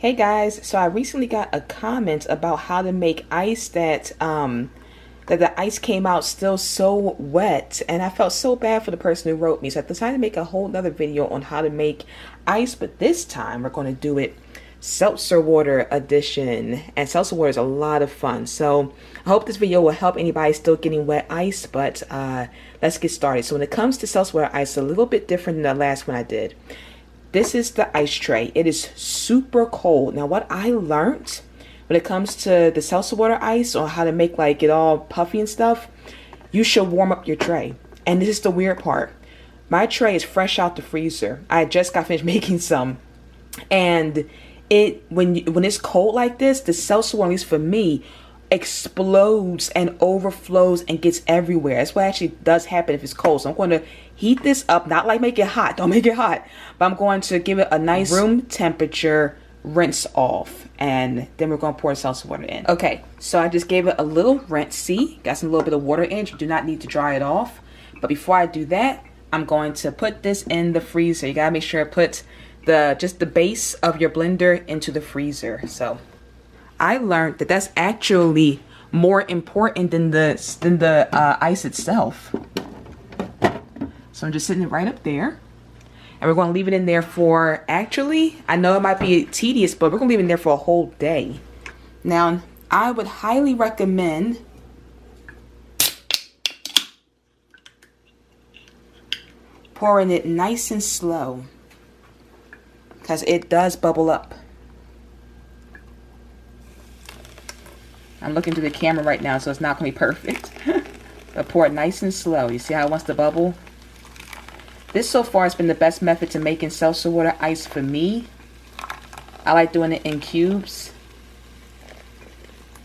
Hey guys, so I recently got a comment about how to make ice that the ice came out still so wet, and I felt so bad for the person who wrote me. So I decided to make a whole nother video on how to make ice, but this time we're going to do it seltzer water edition, and seltzer water is a lot of fun. So I hope this video will help anybody still getting wet ice, but let's get started. So when it comes to seltzer water ice, it's a little bit different than the last one I did. This is the ice tray. It is super cold. Now what I learned when it comes to the seltzer water ice, or how to make like it all puffy and stuff, you should warm up your tray. And this is the weird part. My tray is fresh out the freezer. I just got finished making some. And when it's cold like this, the seltzer water, at least for me, explodes and overflows and gets everywhere. That's what actually does happen if it's cold. So I'm going to heat this up, not like make it hot, don't make it hot, but I'm going to give it a nice room temperature rinse off, and then we're going to pour seltzer water in. Okay, so I just gave it a little rinse. See, got some little bit of water in it. You do not need to dry it off, but before I do that, I'm going to put this in the freezer. You gotta make sure to put just the base of your blender into the freezer. So I learned that that's actually more important than the ice itself. So I'm just sitting it right up there. And we're going to leave it in there for, actually, I know it might be tedious, but we're going to leave it in there for a whole day. Now, I would highly recommend pouring it nice and slow, because it does bubble up. I'm looking through the camera right now, so it's not going to be perfect. But pour it nice and slow. You see how it wants to bubble? This so far has been the best method to making seltzer water ice for me. I like doing it in cubes.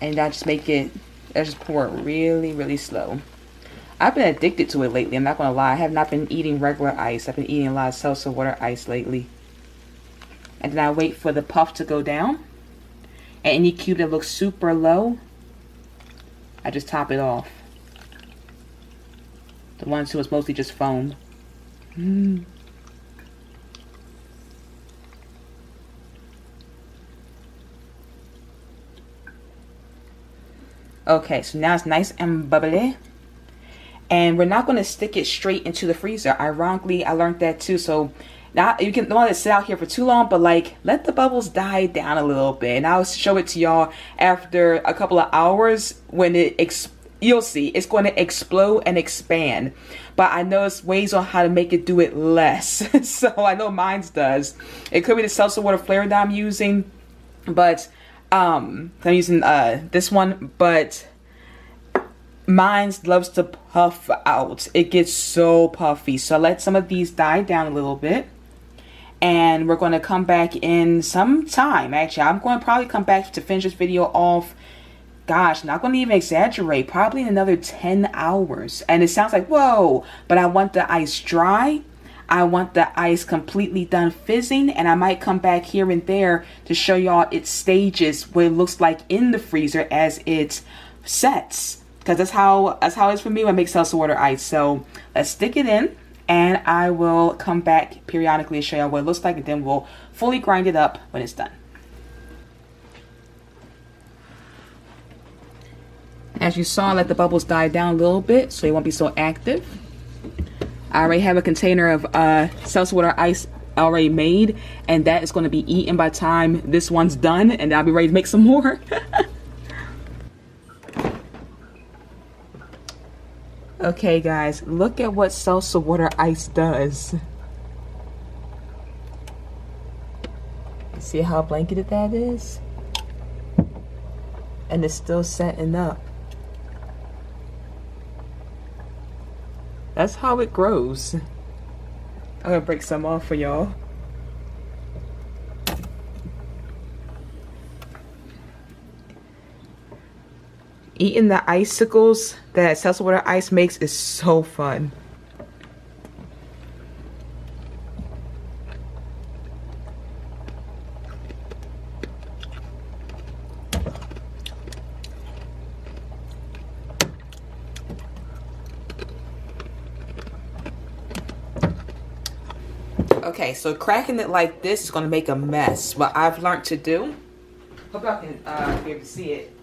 And I just pour it really, really slow. I've been addicted to it lately, I'm not going to lie. I have not been eating regular ice. I've been eating a lot of seltzer water ice lately. And then I wait for the puff to go down. And any cube that looks super low, I just top it off. The ones who was mostly just foam. Okay, so now it's nice and bubbly. And we're not going to stick it straight into the freezer. Ironically, I learned that too. So now you don't want to sit out here for too long, but like let the bubbles die down a little bit. And I'll show it to y'all after a couple of hours when you'll see it's going to explode and expand. But I know it's ways on how to make it do it less. So I know mine's does. It could be the seltzer water flavor that I'm using, but I'm using this one, but mine loves to puff out. It gets so puffy. So I let some of these die down a little bit. And we're going to come back in some time. Actually, I'm going to probably come back to finish this video off. Gosh, not going to even exaggerate. Probably in another 10 hours. And it sounds like, whoa. But I want the ice dry. I want the ice completely done fizzing. And I might come back here and there to show y'all its stages. What it looks like in the freezer as it sets. Because that's how it is for me when I make seltzer water ice. So let's stick it in. And I will come back periodically to show you what it looks like, and then we'll fully grind it up when it's done. As you saw, let the bubbles die down a little bit so they won't be so active. I already have a container of seltzer water ice already made, and that is going to be eaten by the time this one's done, and I'll be ready to make some more. Okay guys, look at what seltzer water ice does. See how blanketed that is? And it's still setting up. That's how it grows. I'm gonna break some off for y'all. Eating the icicles that seltzer water ice makes is so fun. Okay, so cracking it like this is going to make a mess. What I've learned to do, hope y'all can be able to see it,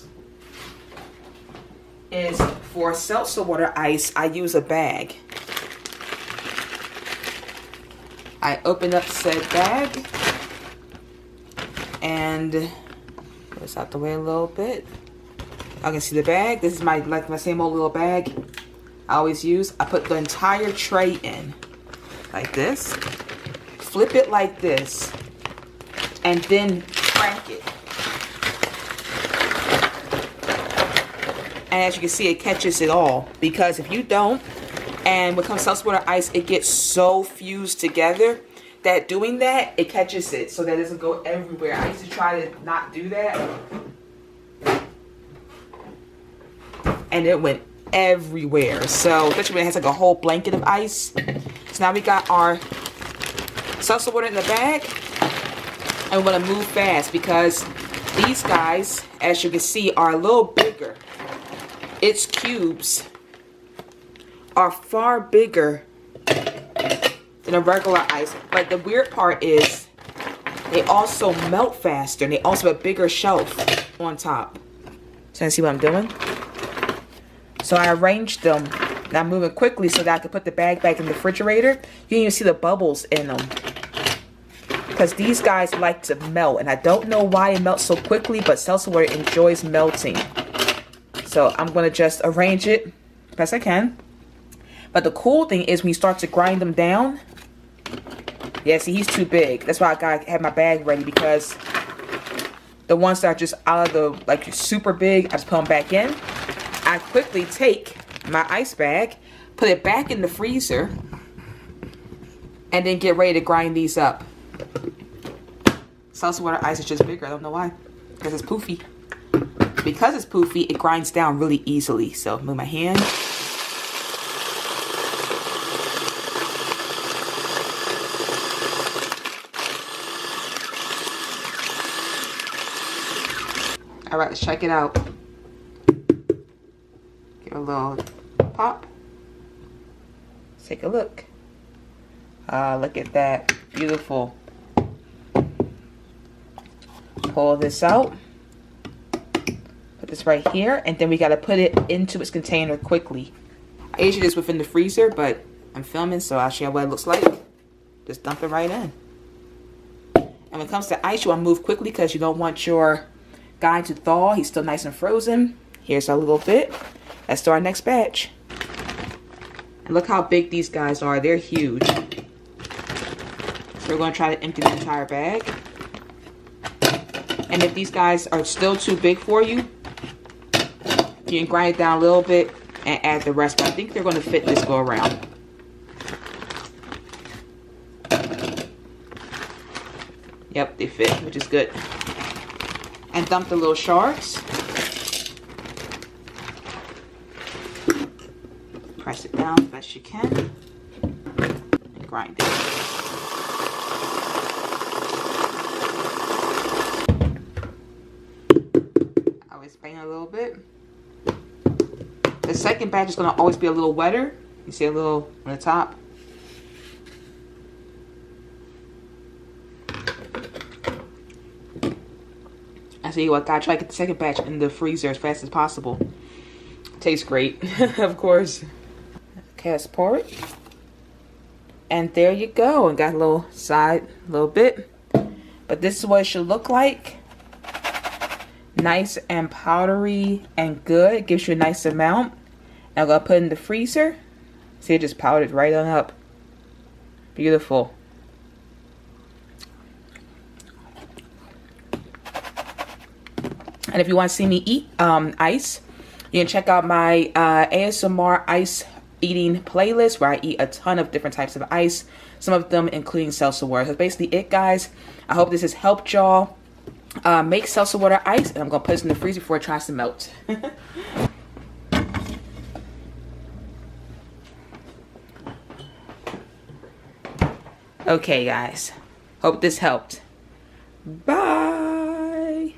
is for seltzer water ice, I use a bag. I open up said bag and put this out the way a little bit. I can see the bag. This is my same old little bag I always use. I put the entire tray in like this. Flip it like this, and then crack it. And as you can see, it catches it all. Because if you don't, and when it comes to seltzer water ice, it gets so fused together that doing that, it catches it so that it doesn't go everywhere. I used to try to not do that, and it went everywhere. So especially when it has like a whole blanket of ice. So now we got our seltzer water in the bag, and we're going to move fast because these guys, as you can see, are a little bigger. Its cubes are far bigger than a regular ice. But the weird part is they also melt faster, and they also have a bigger shelf on top. So you see what I'm doing? So I arranged them. Now I'm moving quickly so that I can put the bag back in the refrigerator. You can even see the bubbles in them. Because these guys like to melt. And I don't know why it melts so quickly, but seltzer water enjoys melting. So I'm going to just arrange it as best I can. But the cool thing is when you start to grind them down. Yeah, see, he's too big. That's why I got to have my bag ready. Because the ones that are just out of the, like, super big, I just put them back in. I quickly take my ice bag, put it back in the freezer, and then get ready to grind these up. Seltzer water ice is just bigger. I don't know why. Because it's poofy. Because it's poofy, it grinds down really easily. So move my hand. All right, let's check it out. Give it a little pop. Let's take a look. Look at that. Beautiful. Pull this out. Put this right here. And then we got to put it into its container quickly. I usually do this within the freezer, but I'm filming, so I'll show you what it looks like. Just dump it right in. And when it comes to ice, you want to move quickly because you don't want your guy to thaw. He's still nice and frozen. Here's a little bit. Let's do our next batch. And look how big these guys are. They're huge. So we're going to try to empty the entire bag. And if these guys are still too big for you, you can grind it down a little bit and add the rest. But I think they're going to fit this go around. Yep, they fit, which is good. And dump the little shards. Press it down as best you can. And grind it. I always span a little bit. The second batch is going to always be a little wetter. You see a little on the top. I see what, gotta try to get the second batch in the freezer as fast as possible. Tastes great, of course. Okay, let's pour it. And there you go. And got a little side, a little bit. But this is what it should look like. Nice and powdery and good. It gives you a nice amount. And I'm gonna put it in the freezer. See, it just powdered right on up. Beautiful. And if you want to see me eat ice, you can check out my ASMR ice eating playlist where I eat a ton of different types of ice. Some of them including seltzer water. So that's basically it, guys. I hope this has helped y'all make seltzer water ice. And I'm going to put this in the freezer before it tries to melt. Okay, guys. Hope this helped. Bye.